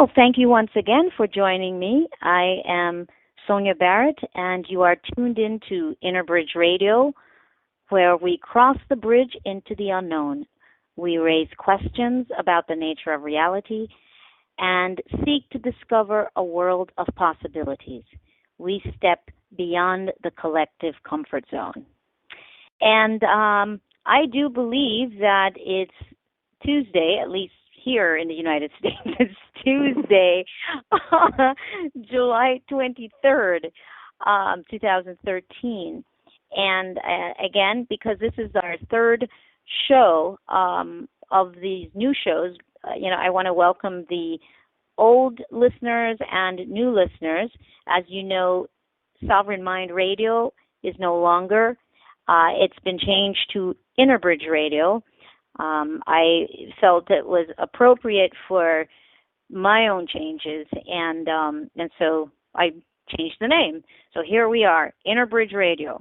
Well, thank you once again for joining me. I am Sonia Barrett, and you are tuned into Inner Bridge Radio, where we cross the bridge into the unknown. We raise questions about the nature of reality and seek to discover a world of possibilities. We step beyond the collective comfort zone. And I do believe that it's Tuesday, at least here in the United States. It's Tuesday, July 23rd, 2013. And again, because this is our third show of these new shows, I want to welcome the old listeners and new listeners. As you know, Sovereign Mind Radio is no longer. It's been changed to Inner Bridge Radio. I felt it was appropriate for my own changes, and so I changed the name. So here we are, Inner Bridge Radio.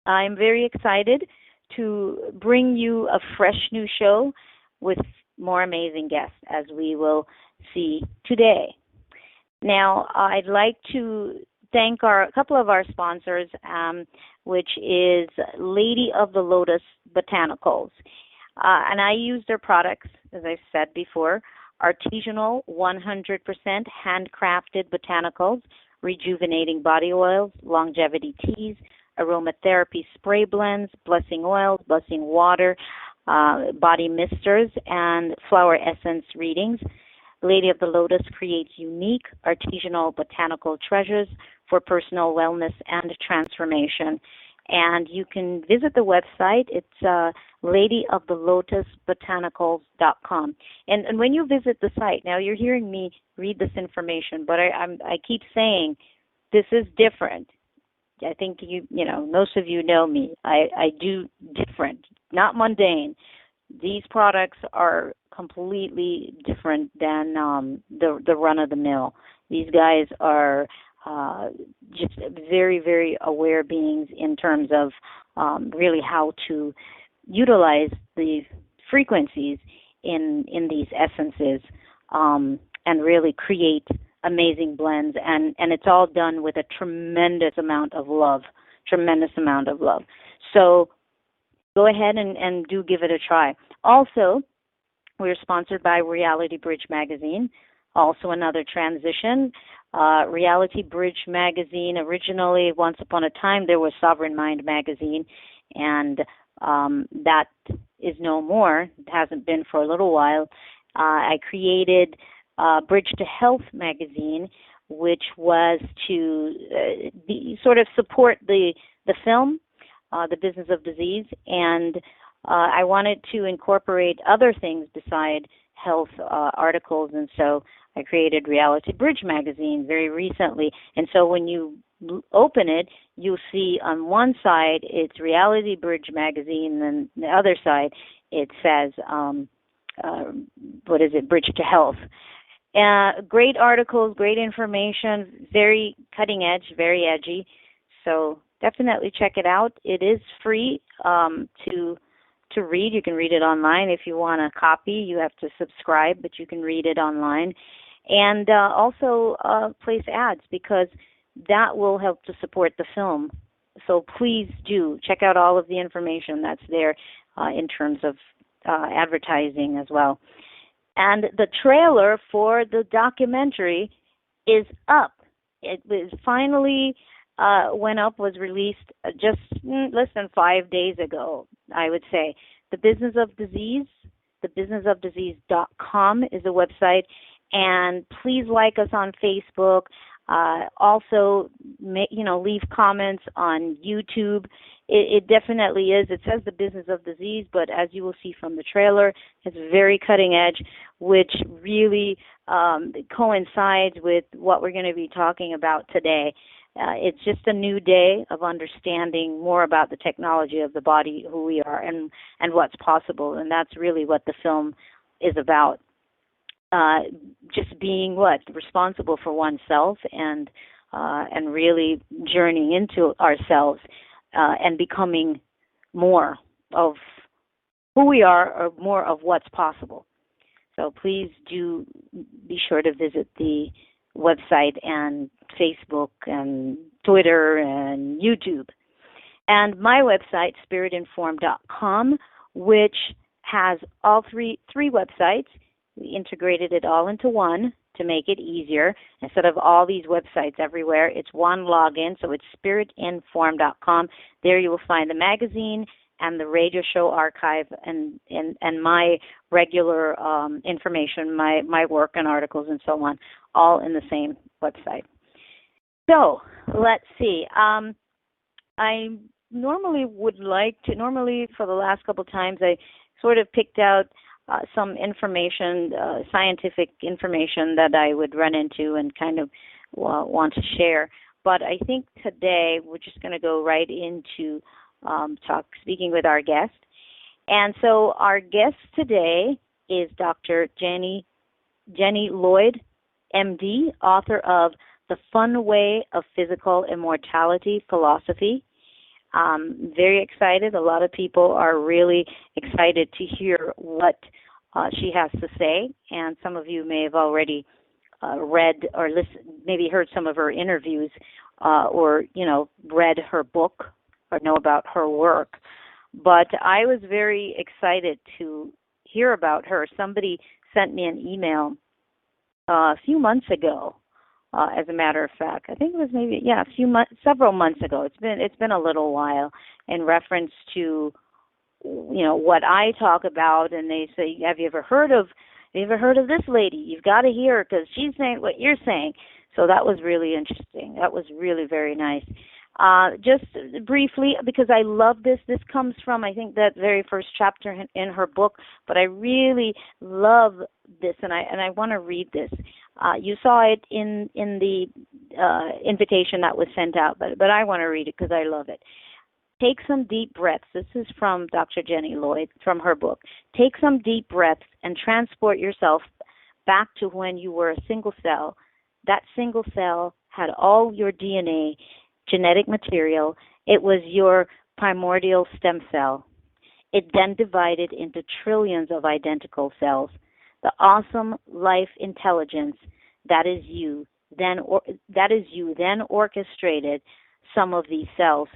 I'm very excited to bring you a fresh new show with more amazing guests, as we will see today. Now, I'd like to thank a couple of our sponsors, which is Lady of the Lotus Botanicals. And I use their products, as I said before, artisanal, 100% handcrafted botanicals, rejuvenating body oils, longevity teas, aromatherapy spray blends, blessing oils, blessing water, body misters, and flower essence readings. Lady of the Lotus creates unique artisanal botanical treasures for personal wellness and transformation. And you can visit the website. It's ladyofthelotusbotanicals.com. And when you visit the site, now you're hearing me read this information, but I keep saying this is different. I think most of you know me. I do different, not mundane. These products are completely different than the run of the mill. These guys are just very, very aware beings in terms of really how to utilize the frequencies in these essences and really create amazing blends. And it's all done with a tremendous amount of love. So go ahead and do give it a try. Also, we're sponsored by Reality Bridge Magazine, also another transition. Reality Bridge Magazine, originally, once upon a time, there was Sovereign Mind Magazine, and that is no more. It hasn't been for a little while. I created Bridge to Health Magazine, which was to sort of support the film, The Business of Disease, and I wanted to incorporate other things beside health articles, and so I created Reality Bridge Magazine very recently. And so when you open it, you'll see on one side it's Reality Bridge Magazine, and the other side it says, Bridge to Health. Great articles, great information, very cutting edge, very edgy. So definitely check it out. It is free to read. You can read it online. If you want a copy, you have to subscribe, but you can read it online. And also place ads, because that will help to support the film. So please do check out all of the information that's there in terms of advertising as well. And the trailer for the documentary is up. It was finally was released just less than 5 days ago, I would say. The Business of Disease, thebusinessofdisease.com is the website. And please like us on Facebook. Also, leave comments on YouTube. It definitely is. It says The Business of Disease, but as you will see from the trailer, it's very cutting edge, which really coincides with what we're going to be talking about today. It's just a new day of understanding more about the technology of the body, who we are, and what's possible. And that's really what the film is about. Just being responsible for oneself and really journeying into ourselves and becoming more of who we are, or more of what's possible. So please do be sure to visit the website and Facebook and Twitter and YouTube. And my website, spiritinformed.com, which has all three websites. We integrated it all into one to make it easier. Instead of all these websites everywhere, it's one login, so it's spiritinformed.com. There you will find the magazine and the radio show archive and my regular information, my work and articles and so on, all in the same website. So let's see. I normally for the last couple of times, I sort of picked out some information, scientific information that I would run into and kind of want to share. But I think today we're just going to go right into speaking with our guest. And so our guest today is Dr. Janni Lloyd, MD, author of The Fun Way of Physical Immortality Philosophy. Very excited. A lot of people are really excited to hear what she has to say, and some of you may have already read or maybe heard some of her interviews, or read her book or know about her work. But I was very excited to hear about her. Somebody sent me an email a few months ago. As a matter of fact, I think it was several months ago. It's been a little while, in reference to, what I talk about, and they say, "Have you ever heard of this lady? You've got to hear her because she's saying what you're saying." So that was really interesting. That was really very nice. Just briefly, because I love this. This comes from, I think, that very first chapter in her book. But I really love this, and I want to read this. You saw it in the invitation that was sent out, but I want to read it because I love it. Take some deep breaths. This is from Dr. Janni Lloyd, from her book. Take some deep breaths and transport yourself back to when you were a single cell. That single cell had all your DNA, genetic material. It was your primordial stem cell. It then divided into trillions of identical cells. The awesome life intelligence that is you then orchestrated some of these cells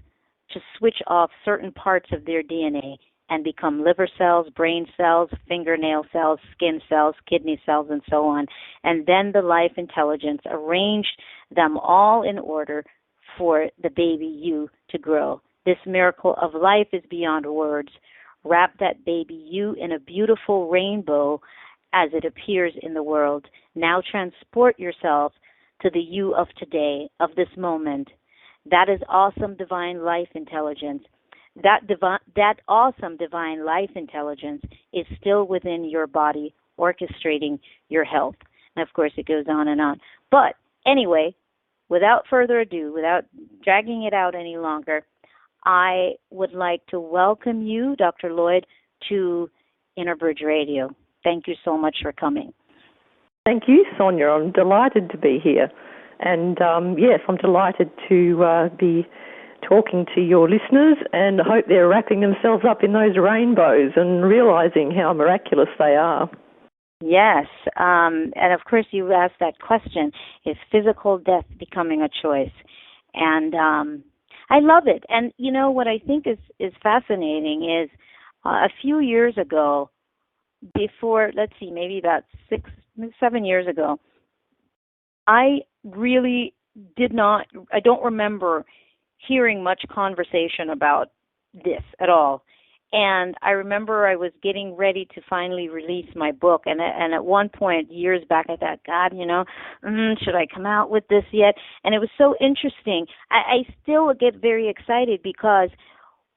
to switch off certain parts of their DNA and become liver cells, brain cells, fingernail cells, skin cells, kidney cells, and so on. And then the life intelligence arranged them all in order for the baby you to grow. This miracle of life is beyond words. Wrap that baby you in a beautiful rainbow as it appears in the world. Now transport yourself to the you of today, of this moment. That is awesome divine life intelligence. That awesome divine life intelligence is still within your body, orchestrating your health. And of course, it goes on and on. But anyway, without further ado, without dragging it out any longer, I would like to welcome you, Dr. Lloyd, to Inner Bridge Radio. Thank you so much for coming. Thank you, Sonia. I'm delighted to be here. And yes, I'm delighted to be talking to your listeners, and I hope they're wrapping themselves up in those rainbows and realizing how miraculous they are. Yes, and of course you asked that question, is physical death becoming a choice? And I love it. And you know what I think is fascinating is a few years ago, before, let's see, maybe about 7 years ago, I really I don't remember hearing much conversation about this at all. And I remember I was getting ready to finally release my book, and at one point, years back, I thought, God, should I come out with this yet? And it was so interesting. I still get very excited because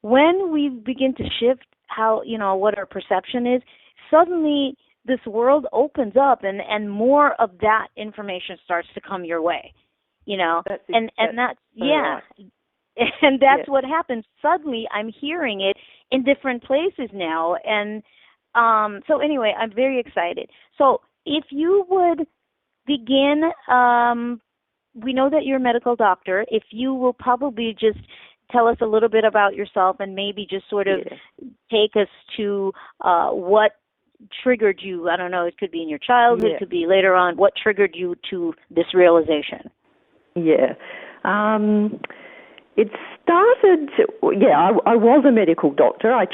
when we begin to shift how, what our perception is, suddenly this world opens up and more of that information starts to come your way, That's right. And that's what happens. Suddenly I'm hearing it in different places now. And so anyway, I'm very excited. So if you would begin, we know that you're a medical doctor. If you will probably just tell us a little bit about yourself and maybe just sort of take us to what triggered you? I don't know, it could be in your childhood, Yeah. it could be later on. What triggered you to this realization? Yeah. It started, I was a medical doctor. I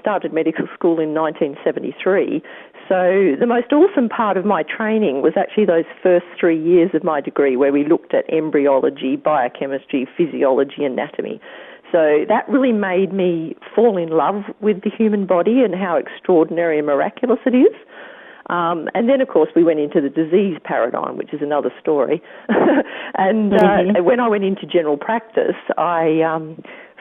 started medical school in 1973. So the most awesome part of my training was actually those first 3 years of my degree where we looked at embryology, biochemistry, physiology, anatomy. So that really made me fall in love with the human body and how extraordinary and miraculous it is. And then, of course, we went into the disease paradigm, which is another story. And when I went into general practice, I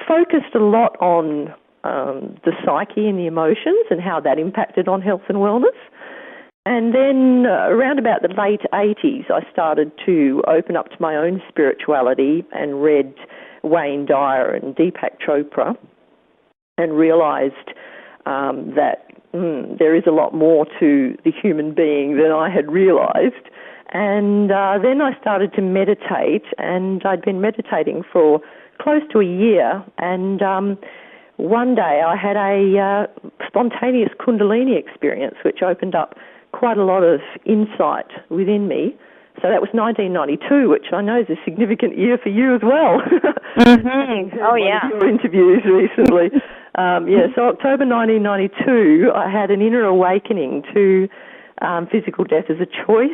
focused a lot on the psyche and the emotions and how that impacted on health and wellness. And then around about the late 80s, I started to open up to my own spirituality and read Wayne Dyer and Deepak Chopra and realised that there is a lot more to the human being than I had realised. And then I started to meditate, and I'd been meditating for close to a year. And one day I had a spontaneous Kundalini experience, which opened up quite a lot of insight within me. So that was 1992, which I know is a significant year for you as well. Mm-hmm. Oh, yeah. One of your interviews recently. So October 1992, I had an inner awakening to physical death as a choice,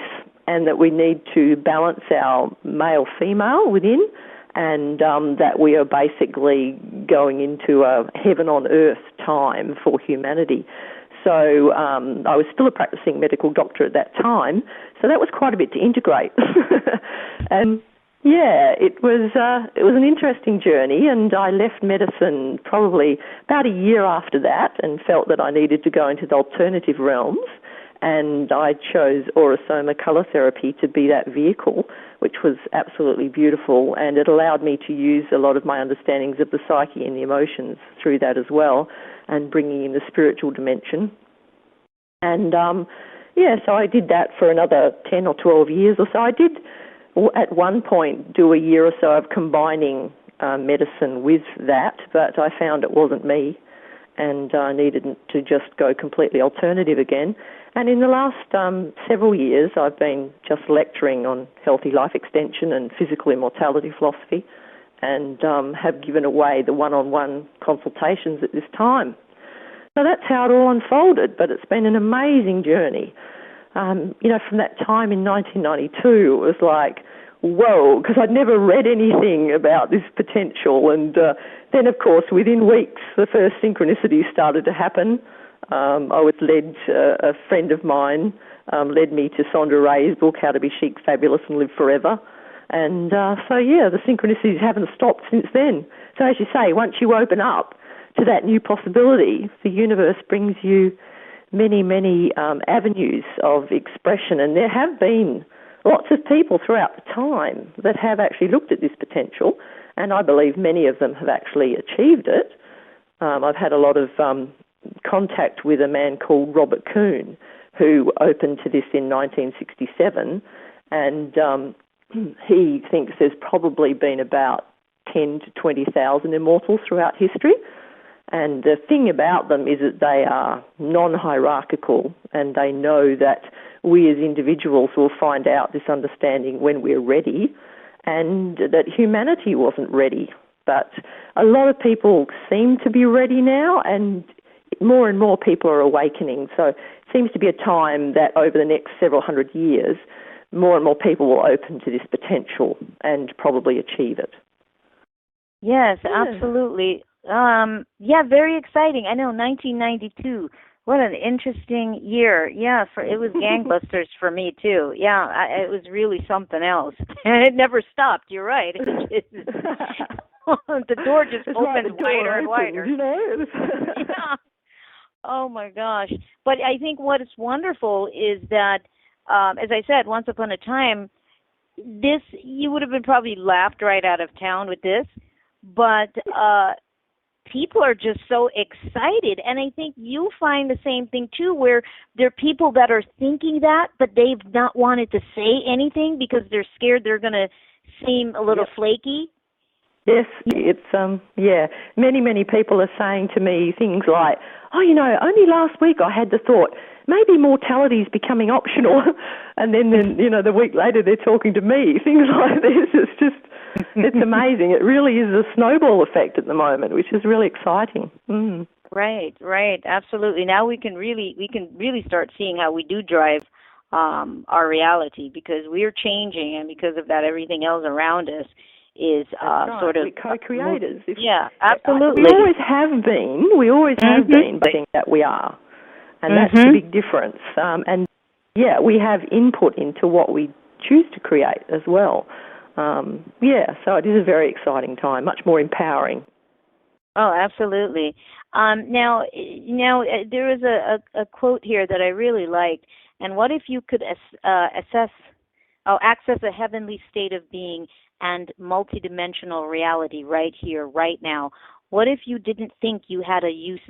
and that we need to balance our male-female within, and that we are basically going into a heaven-on-earth time for humanity. So I was still a practicing medical doctor at that time, so that was quite a bit to integrate. And it was an interesting journey, and I left medicine probably about a year after that and felt that I needed to go into the alternative realms, and I chose Aurosoma colour therapy to be that vehicle, which was absolutely beautiful, and it allowed me to use a lot of my understandings of the psyche and the emotions through that as well, and bringing in the spiritual dimension. And so I did that for another 10 or 12 years or so. I did at one point do a year or so of combining medicine with that, but I found it wasn't me, and I needed to just go completely alternative again. And in the last several years, I've been just lecturing on healthy life extension and physical immortality philosophy, and have given away the one-on-one consultations at this time. So that's how it all unfolded, but it's been an amazing journey. From that time in 1992, it was like, whoa, because I'd never read anything about this potential. And then, of course, within weeks, the first synchronicities started to happen. I was led, a friend of mine led me to Sondra Ray's book, How to Be Chic, Fabulous and Live Forever. And the synchronicities haven't stopped since then. So as you say, once you open up to that new possibility, the universe brings you many, many avenues of expression. And there have been lots of people throughout the time that have actually looked at this potential, and I believe many of them have actually achieved it. I've had a lot of contact with a man called Robert Kuhn, who opened to this in 1967, and he thinks there's probably been about 10 to 20,000 immortals throughout history. And the thing about them is that they are non-hierarchical, and they know that we as individuals will find out this understanding when we're ready, and that humanity wasn't ready. But a lot of people seem to be ready now, and more people are awakening. So it seems to be a time that over the next several hundred years, more and more people will open to this potential and probably achieve it. Yes, absolutely. Very exciting. I know, 1992. What an interesting year. Yeah, it was gangbusters for me too. Yeah, it was really something else. And it never stopped. You're right. The door just opened wider and wider. Yeah. Oh my gosh. But I think what is wonderful is that, as I said, once upon a time, you would have been probably laughed right out of town with this, but people are just so excited. And I think you find the same thing too, where there are people that are thinking that, but they've not wanted to say anything because they're scared they're going to seem a little flaky. Yes, it's many people are saying to me things like, oh, only last week I had the thought maybe mortality is becoming optional, and then the week later they're talking to me. Things like this. It's amazing. It really is a snowball effect at the moment, which is really exciting. Mm. Right, absolutely. Now we can really start seeing how we do drive our reality, because we're changing, and because of that, everything else around us is sort of we're co-creators. Yeah, absolutely. We always have been. We always have been, but I think that we are, and that's the big difference. And we have input into what we choose to create as well. So it is a very exciting time, much more empowering. Oh, absolutely. Now, there is a quote here that I really liked. And what if you could access a heavenly state of being and multidimensional reality right here, right now? What if you didn't think you had a use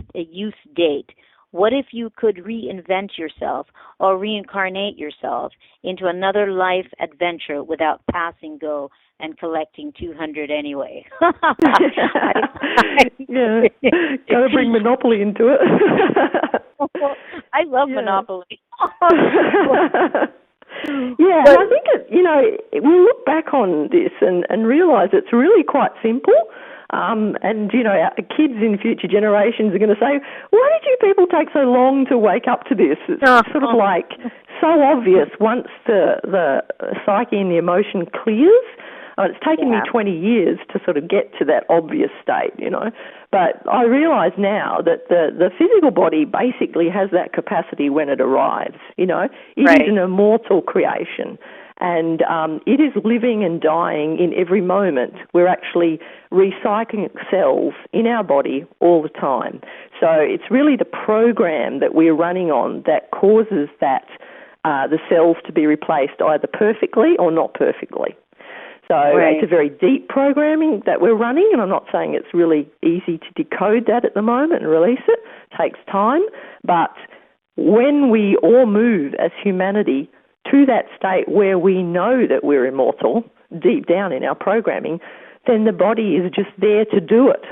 date? What if you could reinvent yourself or reincarnate yourself into another life adventure without passing go and collecting 200 anyway? Yeah, gotta bring Monopoly into it. I love Monopoly. Yeah, and I think we look back on this and realise it's really quite simple. And, our kids in future generations are going to say, why did you people take so long to wake up to this? It's sort of like so obvious once the psyche and the emotion clears. It's taken me 20 years to sort of get to that obvious state, But I realise now that the physical body basically has that capacity when it arrives, It is an immortal creation. And it is living and dying in every moment. We're actually recycling cells in our body all the time. So it's really the program that we're running on that causes the cells to be replaced either perfectly or not perfectly. So it's a very deep programming that we're running, and I'm not saying it's really easy to decode that at the moment and release it. It takes time. But when we all move as humanity to that state where we know that we're immortal, deep down in our programming, then the body is just there to do it.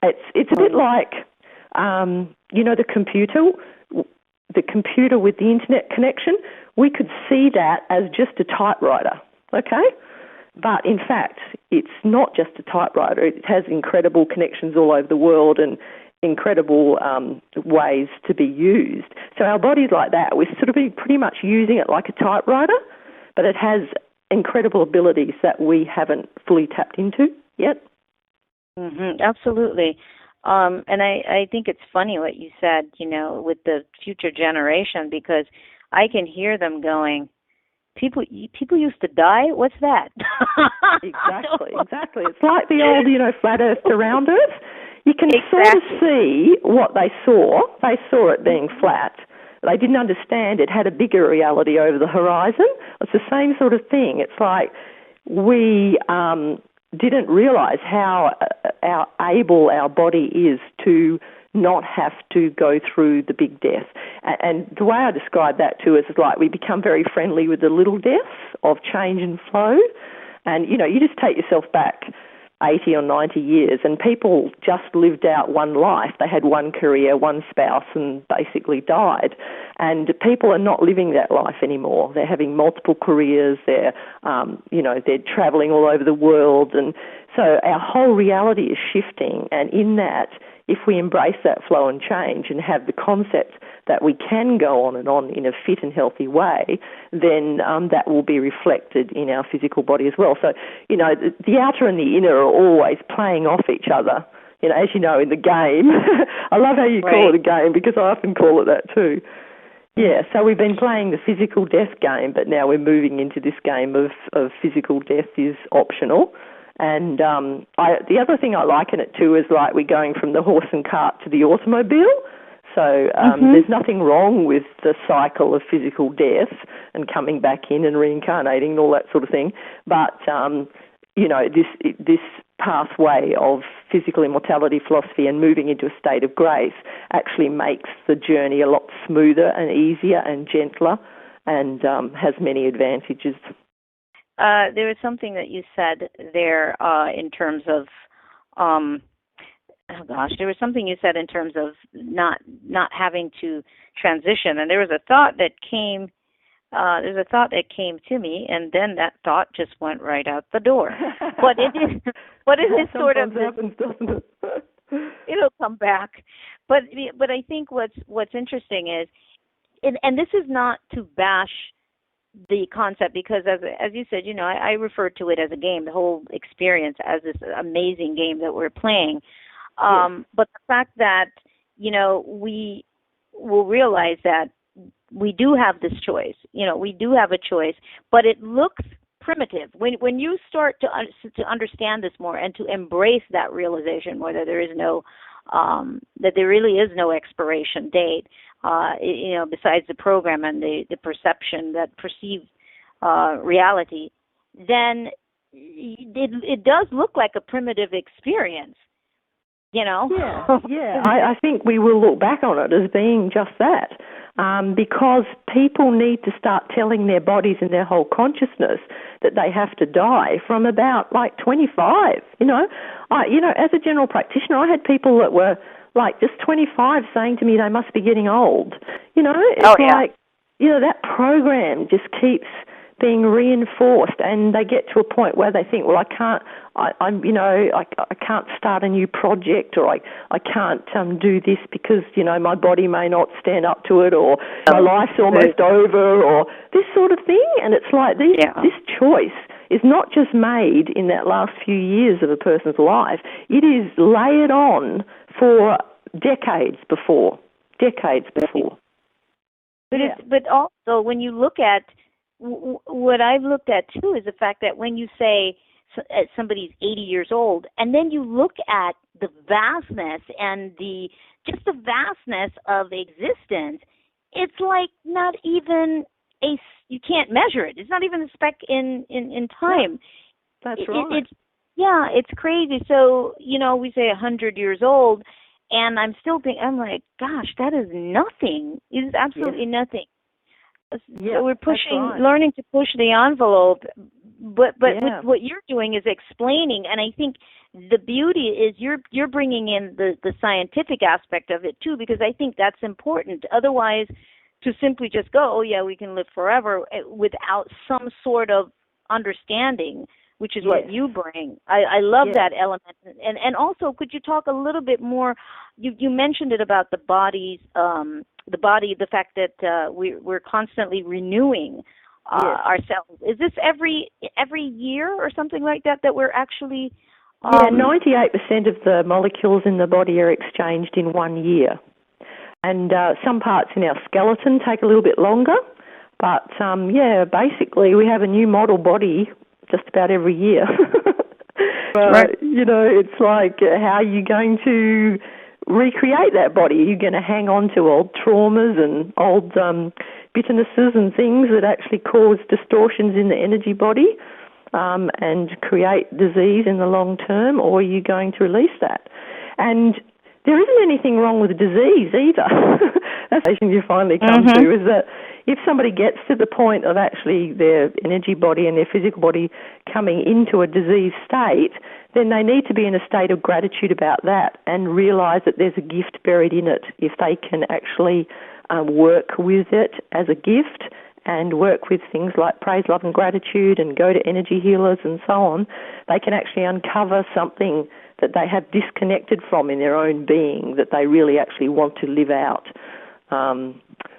It's a bit like, the computer with the internet connection. We could see that as just a typewriter, okay? But in fact, it's not just a typewriter. It has incredible connections all over the world and incredible ways to be used. So our body's like that. We're sort of pretty much using it like a typewriter, but it has incredible abilities that we haven't fully tapped into yet. Absolutely. And I think it's funny what you said, with the future generation, because I can hear them going, People used to die? What's that? Exactly. It's like the old, flat earth to round earth. You can sort of see what they saw. They saw it being flat. They didn't understand it had a bigger reality over the horizon. It's the same sort of thing. It's like we didn't realise how able our body is to not have to go through the big death. And the way I describe that too is like we become very friendly with the little deaths of change and flow. And, you just take yourself back 80 or 90 years and people just lived out one life. They had one career, one spouse, and basically died. And people are not living that life anymore. They're having multiple careers. They're traveling all over the world. And so our whole reality is shifting. And in that, if we embrace that flow and change and have the concept that we can go on and on in a fit and healthy way, then that will be reflected in our physical body as well. So, the outer and the inner are always playing off each other, as you know, in the game. I love how you call it a game because I often call it that too. Yeah, so we've been playing the physical death game, but now we're moving into this game of physical death is optional. And the other thing I like in it too is like we're going from the horse and cart to the automobile. So there's nothing wrong with the cycle of physical death and coming back in and reincarnating and all that sort of thing. But, this pathway of physical immortality philosophy and moving into a state of grace actually makes the journey a lot smoother and easier and gentler and has many advantages. there was something that you said there in terms of, um, oh gosh, there was something you said in terms of not having to transition, and there was a thought that came. There's a thought that came to me, and then that thought just went right out the door. But it is, sort of. Happens, doesn't it? It'll come back. But I think what's interesting is, and this is not to bash the concept, because as you said, I refer to it as a game, the whole experience as this amazing game that we're playing. Yes. But the fact that, we will realize that we do have this choice. We do have a choice, but it looks primitive. When you start to understand this more and to embrace that realization more, that there is no, that there really is no expiration date, besides the program and the perception that perceives reality, then it does look like a primitive experience. Yeah. I think we will look back on it as being just that, because people need to start telling their bodies and their whole consciousness that they have to die from about 25. As a general practitioner, I had people that were just 25 saying to me they must be getting old. That program just keeps being reinforced, and they get to a point where they think, well, I can't start a new project, or I can't do this because my body may not stand up to it, or my life's almost over, or this sort of thing. And it's like this choice is not just made in that last few years of a person's life. It is layered on for decades before. But also, when you look at what I've looked at too, is the fact that when you say somebody's 80 years old, and then you look at the vastness and the vastness of existence, it's like not even you can't measure it. It's not even a speck in time. That's right. It's crazy. So, we say 100 years old, and I'm still thinking, I'm like, gosh, that is nothing. It is absolutely nothing. So we're learning to push the envelope, but with what you're doing is explaining, and I think the beauty is you're bringing in the scientific aspect of it too, because I think that's important. Otherwise, to simply just go, oh yeah, we can live forever, without some sort of understanding, which is what you bring. I love that element. And also, could you talk a little bit more? You mentioned it about the body's the fact that we're constantly renewing ourselves. Is this every year or something like that we're actually? 98% of the molecules in the body are exchanged in 1 year, and some parts in our skeleton take a little bit longer. But basically, we have a new model body just about every year. Right. It's like, how are you going to recreate that body? Are you going to hang on to old traumas and old bitternesses and things that actually cause distortions in the energy body and create disease in the long term, or are you going to release that? And there isn't anything wrong with disease either. That's the thing you finally come to, is that if somebody gets to the point of actually their energy body and their physical body coming into a disease state, then they need to be in a state of gratitude about that and realize that there's a gift buried in it. If they can actually work with it as a gift and work with things like praise, love and gratitude and go to energy healers and so on, they can actually uncover something that they have disconnected from in their own being that they really actually want to live out.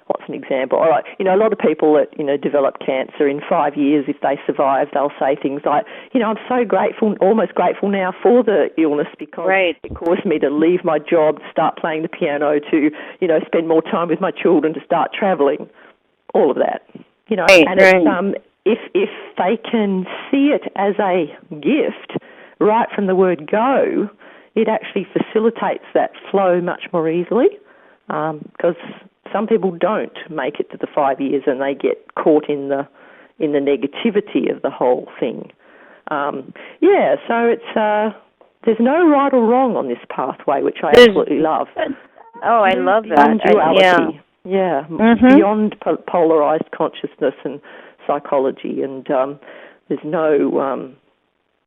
What's an example? All right, a lot of people that, develop cancer in 5 years, if they survive, they'll say things like, I'm so grateful, almost grateful now for the illness because it caused me to leave my job, to start playing the piano, to, spend more time with my children, to start travelling, all of that. If they can see it as a gift right from the word go, it actually facilitates that flow much more easily, because some people don't make it to the 5 years and they get caught in the negativity of the whole thing. So it's there's no right or wrong on this pathway, which I absolutely love. Oh, I love that. Duality. Beyond polarized consciousness and psychology, and there's no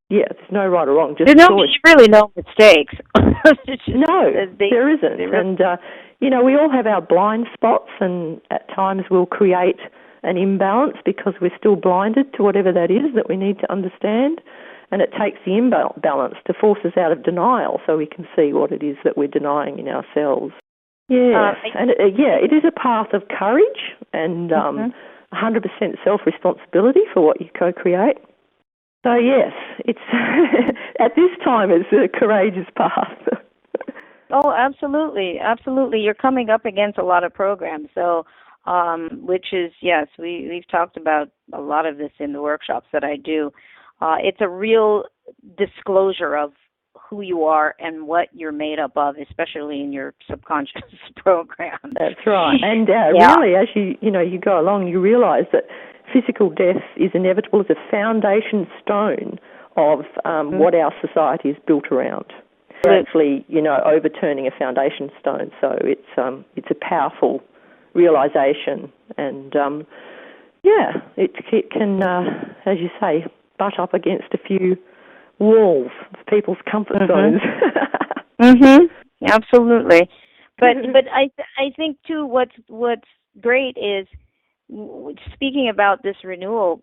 there's no right or wrong, just there's choice. really no mistakes. No, there isn't. And, we all have our blind spots, and at times we'll create an imbalance because we're still blinded to whatever that is that we need to understand. And it takes the imbalance to force us out of denial so we can see what it is that we're denying in ourselves. Yes, it is a path of courage and 100% self-responsibility for what you co-create. So yes, it's at this time it's a courageous path. Oh, absolutely, absolutely. You're coming up against a lot of programs, so which is we've talked about a lot of this in the workshops that I do. It's a real disclosure of who you are and what you're made up of, especially in your subconscious program. That's right. And really, as you go along, you realize that physical death is inevitable as a foundation stone of what our society is built around. We're actually, overturning a foundation stone. So it's a powerful realization, and it can, as you say, butt up against a few walls of people's comfort zones. Absolutely. But I think too what's great is, speaking about this renewal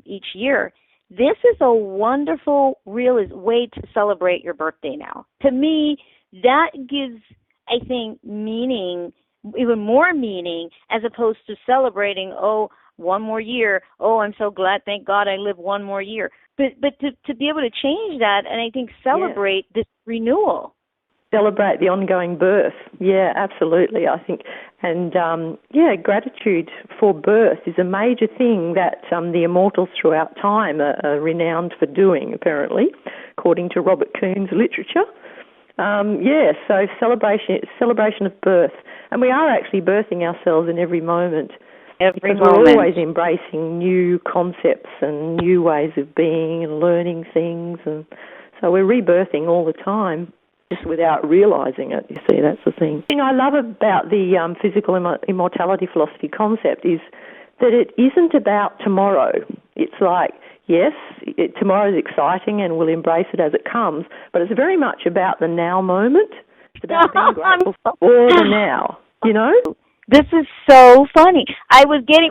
each year, this is a wonderful way to celebrate your birthday now. To me, that gives, I think, meaning, even more meaning, as opposed to celebrating, one more year. Oh, I'm so glad, thank God I live one more year. But to be able to change that, and I think celebrate this renewal. Celebrate the ongoing birth. Yeah, absolutely, I think. And, gratitude for birth is a major thing that the immortals throughout time are renowned for doing, apparently, according to Robert Kuhn's literature. So celebration of birth. And we are actually birthing ourselves in every moment. Because we're always embracing new concepts and new ways of being and learning things. And so we're rebirthing all the time, just without realizing it. You see, that's the thing. The thing I love about the physical immortality philosophy concept is that it isn't about tomorrow. It's like, yes, tomorrow is exciting and we'll embrace it as it comes, but it's very much about the now moment. It's about being grateful for the now, This is so funny.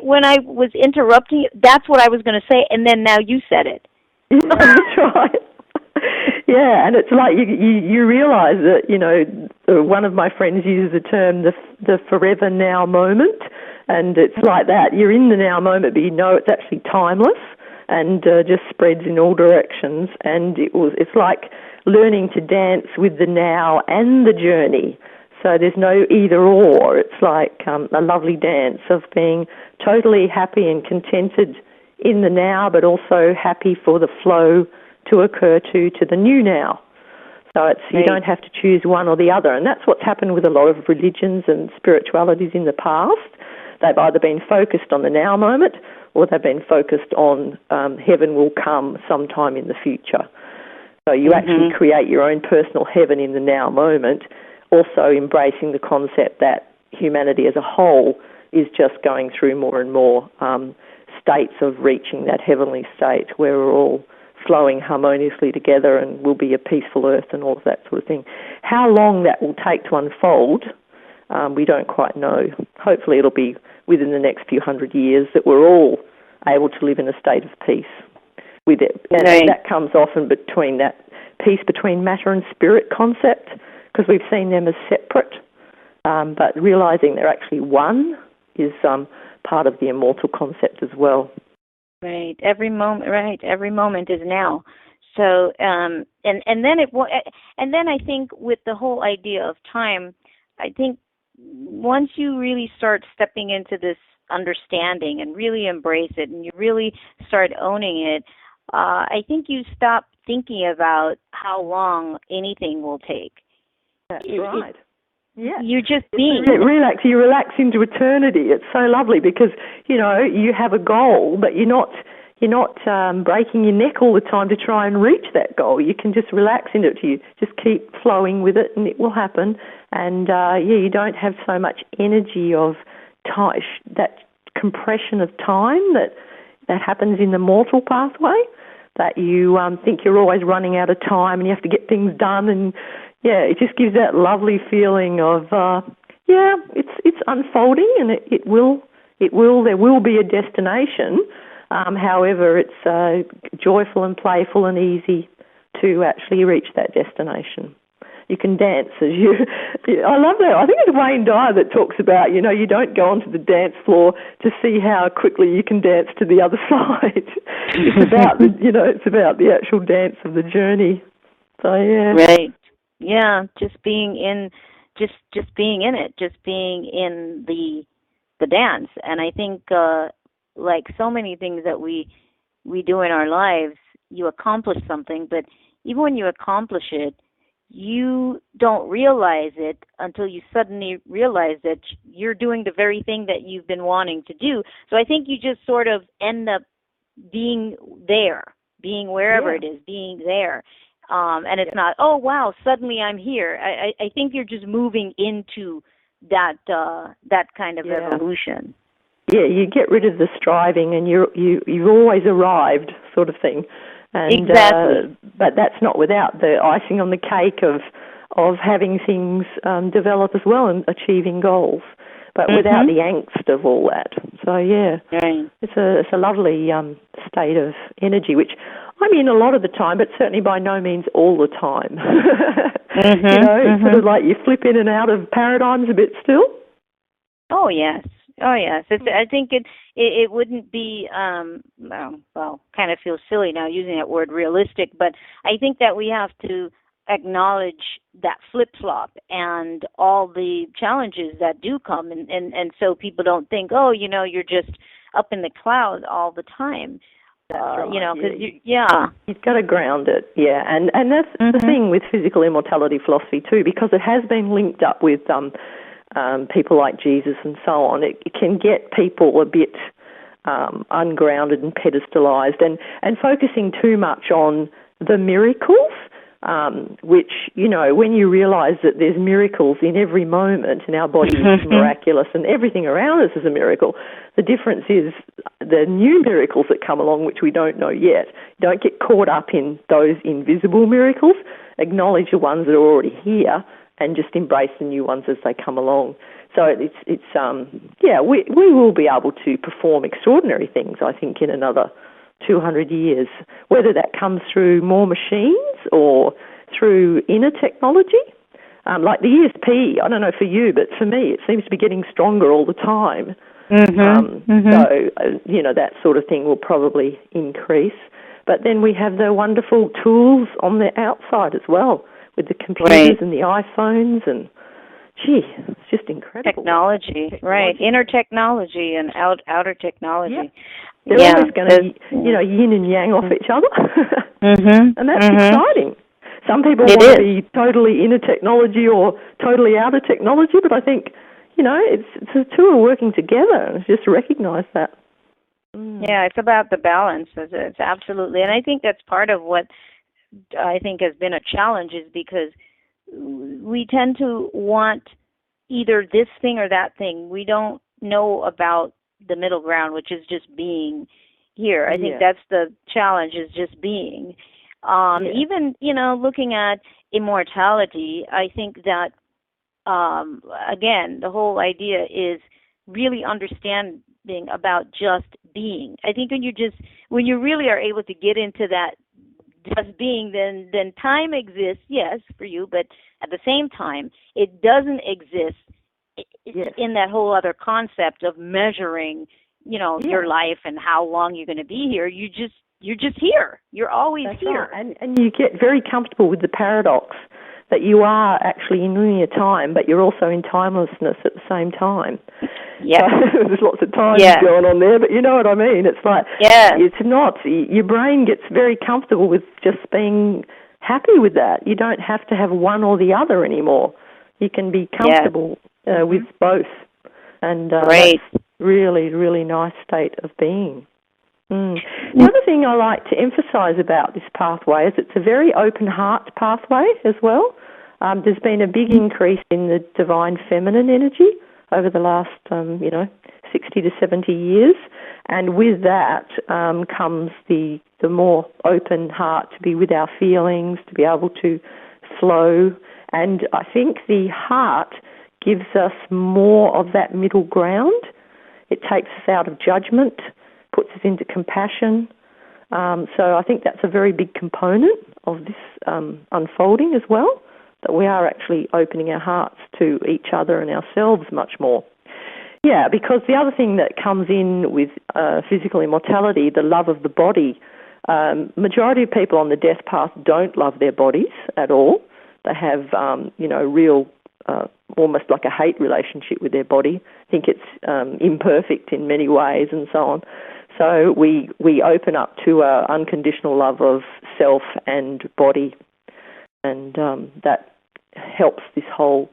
When I was interrupting you, that's what I was going to say, and then now you said it. That's right. Yeah, and it's like you realize that, one of my friends uses the term the forever now moment, and it's like that. You're in the now moment, but it's actually timeless and just spreads in all directions. And it's like learning to dance with the now and the journey. So there's no either or. It's like a lovely dance of being totally happy and contented in the now, but also happy for the flow to occur to the new now. So you don't have to choose one or the other. And that's what's happened with a lot of religions and spiritualities in the past. They've either been focused on the now moment or they've been focused on heaven will come sometime in the future. So you actually create your own personal heaven in the now moment, also embracing the concept that humanity as a whole is just going through more and more states of reaching that heavenly state where we're all flowing harmoniously together and will be a peaceful earth and all of that sort of thing. How long that will take to unfold, we don't quite know. Hopefully it'll be within the next few hundred years that we're all able to live in a state of peace with it. And that comes often between that peace between matter and spirit concept, because we've seen them as separate, but realizing they're actually one is part of the immortal concept as well. Right. Every moment is now. So, and then I think with the whole idea of time, I think once you really start stepping into this understanding and really embrace it, and you really start owning it, I think you stop thinking about how long anything will take. That's right. Yeah. You're just being. You relax into eternity. It's so lovely because, you have a goal, but you're not breaking your neck all the time to try and reach that goal. You can just relax into it. You just keep flowing with it and it will happen. And, you don't have so much energy of time, that compression of time that that happens in the mortal pathway, that you think you're always running out of time and you have to get things done, and it just gives that lovely feeling of it's unfolding, and there will be a destination. However, it's joyful and playful and easy to actually reach that destination. You can dance as you... I love that. I think it's Wayne Dyer that talks about, you don't go onto the dance floor to see how quickly you can dance to the other side. It's about it's about the actual dance of the journey. So, yeah. Right. Yeah, just being in it, just being in the dance. And I think like so many things that we do in our lives, you accomplish something, but even when you accomplish it, you don't realize it until you suddenly realize that you're doing the very thing that you've been wanting to do. So I think you just sort of end up being there, being wherever it is, being there. And it's not, oh, wow, suddenly I'm here. I think you're just moving into that kind of evolution. Yeah, you get rid of the striving, and you've always arrived, sort of thing. And, exactly. But that's not without the icing on the cake of having things develop as well and achieving goals, but without the angst of all that. So it's a lovely state of energy, which I'm in a lot of the time, but certainly by no means all the time. It's sort of like you flip in and out of paradigms a bit still. Oh yes. I think it wouldn't be kind of feels silly now using that word realistic, but I think that we have to acknowledge that flip-flop and all the challenges that do come, and so people don't think, oh, you're just up in the clouds all the time. That's right. Because you've got to ground it, and that's the thing with physical immortality philosophy too, because it has been linked up with people like Jesus and so on. It can get people a bit ungrounded and pedestalized, and focusing too much on the miracles, which, when you realize that there's miracles in every moment and our body is miraculous and everything around us is a miracle, the difference is the new miracles that come along, which we don't know yet. Don't get caught up in those invisible miracles. Acknowledge the ones that are already here and just embrace the new ones as they come along. So we will be able to perform extraordinary things, I think, in another 200 years, whether that comes through more machines or through inner technology. Like the ESP, I don't know for you, but for me, it seems to be getting stronger all the time. So, that sort of thing will probably increase. But then we have the wonderful tools on the outside as well, with the computers and the iPhones, and it's just incredible. Technology, right. Inner technology and outer technology. Yeah. They're always going to, yin and yang off each other. And that's exciting. Some people want to be totally inner technology or totally outer technology, but I think, it's the two are working together, and just recognize that. Yeah, it's about the balance. It's absolutely. And I think that's part of what I think has been a challenge, is because we tend to want either this thing or that thing. We don't know about the middle ground, which is just being here. I think that's the challenge, is just being. Even, looking at immortality, I think that, again, the whole idea is really understanding about just being. I think when you really are able to get into that just being, then time exists, yes, for you, but at the same time, it doesn't exist in that whole other concept of measuring, your life and how long you're going to be here. You're just here. You're always here. Right. And you get very comfortable with the paradox that you are actually in linear time, but you're also in timelessness at the same time. Yeah. So there's lots of time going on there, but you know what I mean. It's like, it's not, your brain gets very comfortable with just being happy with that. You don't have to have one or the other anymore. You can be comfortable with both. And that's really, really nice state of being. The other thing I like to emphasize about this pathway is it's a very open heart pathway as well. There's been a big increase in the divine feminine energy over the last, 60 to 70 years. And with that comes the more open heart to be with our feelings, to be able to flow. And I think the heart gives us more of that middle ground. It takes us out of judgment, puts us into compassion. So I think that's a very big component of this unfolding as well, that we are actually opening our hearts to each other and ourselves much more. Yeah, because the other thing that comes in with physical immortality, the love of the body, majority of people on the death path don't love their bodies at all. They have, real, almost like a hate relationship with their body, think it's imperfect in many ways and so on. So we open up to unconditional love of self and body, and that helps this whole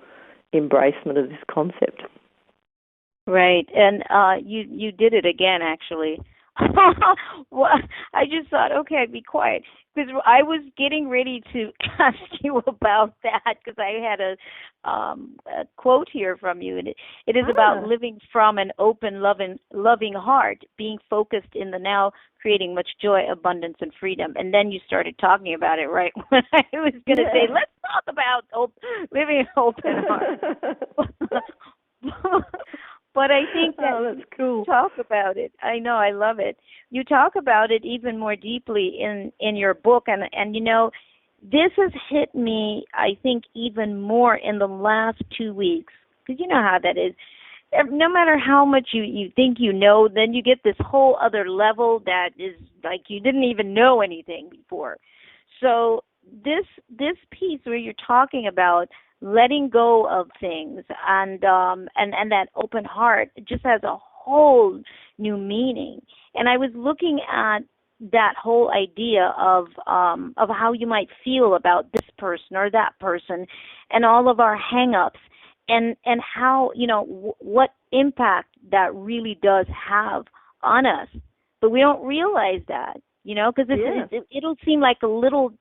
embracement of this concept. Right, and you did it again, actually. Well, I just thought, okay, be quiet, because I was getting ready to ask you about that, because I had a quote here from you, and it is about living from an open, loving heart, being focused in the now, creating much joy, abundance, and freedom. And then you started talking about it right when I was going to say, let's talk about living an open heart. But I think that that's cool. You talk about it. I know, I love it. You talk about it even more deeply in your book, and this has hit me, I think, even more in the last 2 weeks, because you know how that is. No matter how much you think you know, then you get this whole other level that is like you didn't even know anything before. So this piece where you're talking about letting go of things and that open heart just has a whole new meaning. And I was looking at that whole idea of how you might feel about this person or that person, and all of our hang-ups, and how what impact that really does have on us. But we don't realize that, because it'll seem like a little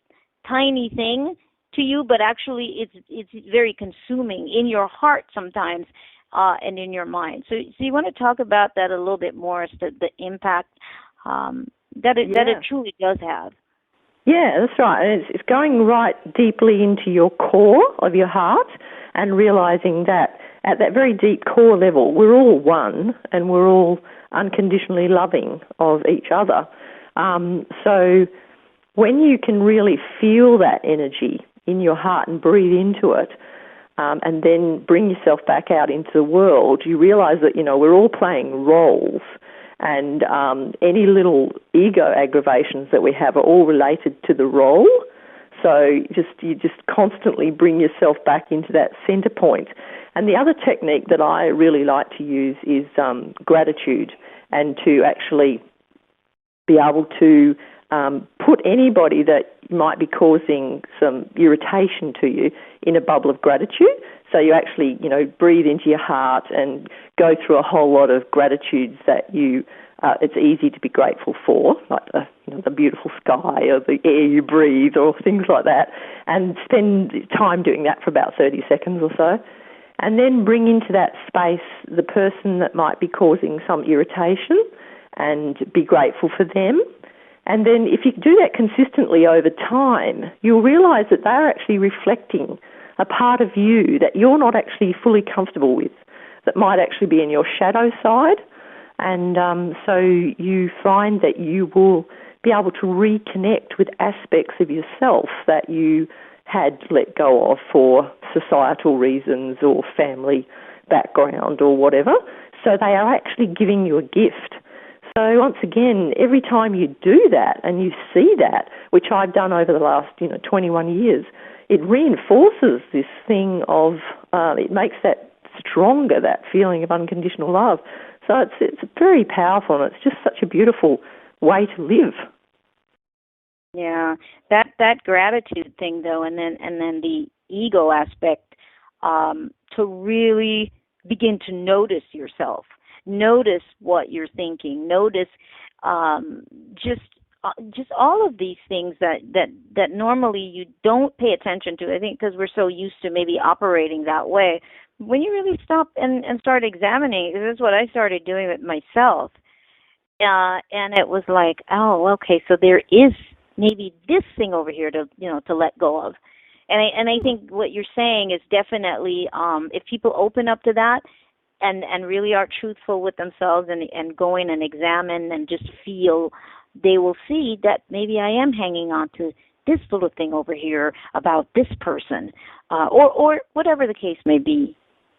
tiny thing to you, but actually it's very consuming in your heart sometimes, and in your mind. So you want to talk about that a little bit more, as to the impact that it truly does have. Yeah, that's right. And it's going right deeply into your core of your heart, and realizing that at that very deep core level, we're all one, and we're all unconditionally loving of each other. So when you can really feel that energy in your heart and breathe into it, and then bring yourself back out into the world, you realize that, we're all playing roles, and any little ego aggravations that we have are all related to the role. So you just constantly bring yourself back into that center point. And the other technique that I really like to use is gratitude, and to actually be able to put anybody that might be causing some irritation to you in a bubble of gratitude. So you actually, breathe into your heart and go through a whole lot of gratitudes that it's easy to be grateful for, like the beautiful sky or the air you breathe or things like that, and spend time doing that for about 30 seconds or so. And then bring into that space the person that might be causing some irritation, and be grateful for them. And then if you do that consistently over time, you'll realize that they're actually reflecting a part of you that you're not actually fully comfortable with, that might actually be in your shadow side. And so you find that you will be able to reconnect with aspects of yourself that you had let go of for societal reasons or family background or whatever. So they are actually giving you a gift. So once again, every time you do that and you see that, which I've done over the last 21 years, it reinforces this thing of, it makes that stronger, that feeling of unconditional love. So it's very powerful, and it's just such a beautiful way to live. Yeah, that gratitude thing though, and then the ego aspect, to really begin to notice yourself. Notice what you're thinking. Notice just just all of these things that normally you don't pay attention to. I think because we're so used to maybe operating that way. When you really stop and start examining, this is what I started doing with myself, and it was like, oh, okay, so there is maybe this thing over here to let go of. And I think what you're saying is definitely, if people open up to that and really are truthful with themselves and go in and examine and just feel, they will see that maybe I am hanging on to this little thing over here about this person, or whatever the case may be.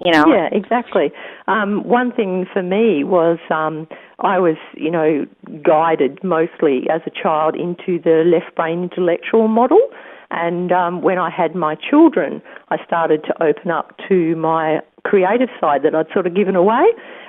Yeah, exactly. One thing for me was I was, guided mostly as a child into the left brain intellectual model. And when I had my children, I started to open up to my creative side that I'd sort of given away.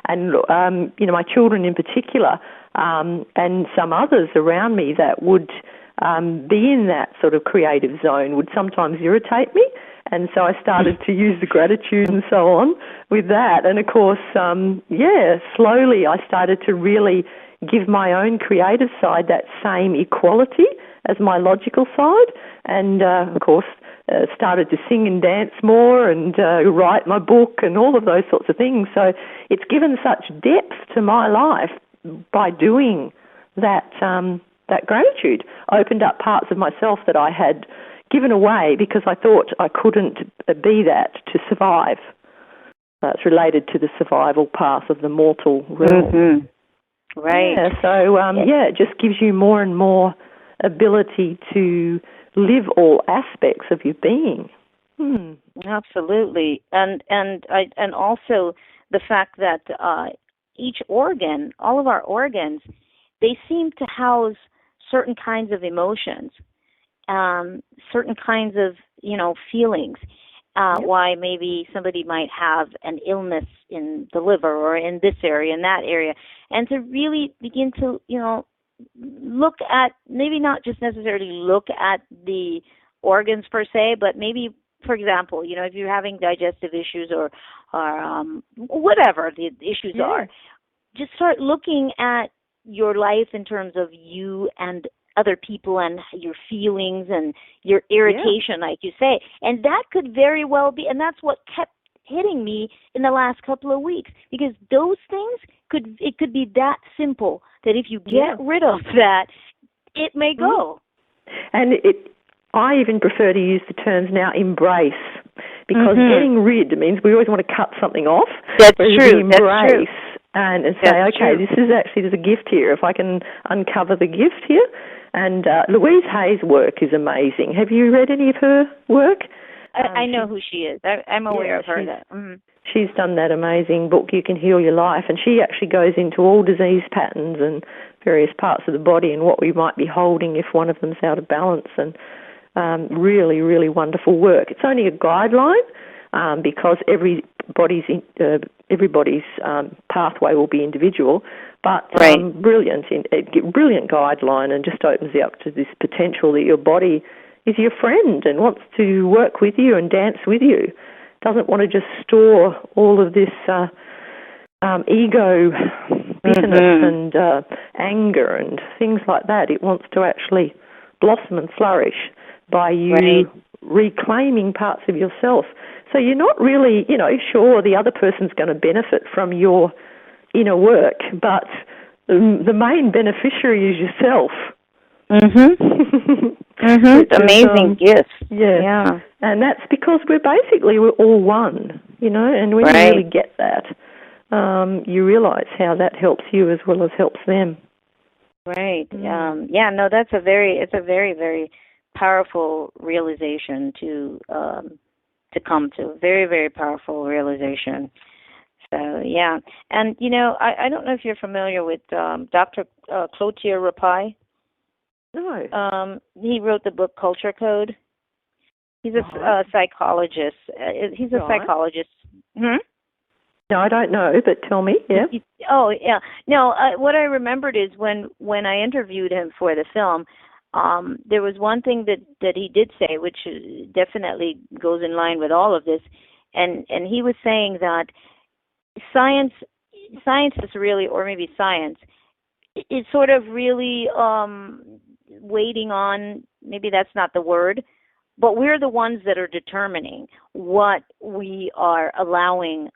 And, my children in particular, and some others around me that would be in that sort of creative zone would sometimes irritate me. And so I started to use the gratitude and so on with that. And, of course, slowly I started to really give my own creative side that same equality as my logical side. And, of course, started to sing and dance more and write my book and all of those sorts of things. So it's given such depth to my life by doing that gratitude. Opened up parts of myself that I had given away because I thought I couldn't be that to survive. It's related to the survival path of the mortal realm. Mm-hmm. Right. Yeah, so, it just gives you more and more ability to live all aspects of your being. Absolutely. And also the fact that each organ, all of our organs, they seem to house certain kinds of emotions, certain kinds of, feelings. Why maybe somebody might have an illness in the liver or in this area, in that area. And to really begin to, look at, maybe not just necessarily look at the organs per se, but maybe, for example, if you're having digestive issues or whatever the issues are, just start looking at your life in terms of you and other people and your feelings and your irritation, like you say. And that could very well be, and that's what kept hitting me in the last couple of weeks, because those things could be that simple that if you get rid of that, it may go. And I even prefer to use the terms now embrace, because getting rid means we always want to cut something off. That's true. Embrace and say, okay, there's a gift here. If I can uncover the gift here. And Louise Hay's work is amazing. Have you read any of her work? I know who she is. I'm aware of her. She's done that amazing book, You Can Heal Your Life, and she actually goes into all disease patterns and various parts of the body and what we might be holding if one of them's out of balance. And really, really wonderful work. It's only a guideline because everybody's pathway will be individual, but brilliant guideline, and just opens you up to this potential that your body is your friend and wants to work with you and dance with you. Doesn't want to just store all of this ego, bitterness and anger and things like that. It wants to actually blossom and flourish by you reclaiming parts of yourself. So you're not really, sure, the other person's going to benefit from your inner work, but the main beneficiary is yourself. It's amazing gift. Yeah. And that's because we're all one, and when you really get that, you realize how that helps you as well as helps them. Right. That's a very, very powerful realization to come to. Very, very powerful realization. So, and, I don't know if you're familiar with Dr. Cloutier Rapai. No. He wrote the book Culture Code. He's a psychologist. He's a psychologist. No, I don't know, but tell me. Yeah. No, what I remembered is when I interviewed him for the film, there was one thing that he did say, which definitely goes in line with all of this, and he was saying that science is really, or maybe science, is sort of really waiting on, maybe that's not the word, but we're the ones that are determining what we are allowing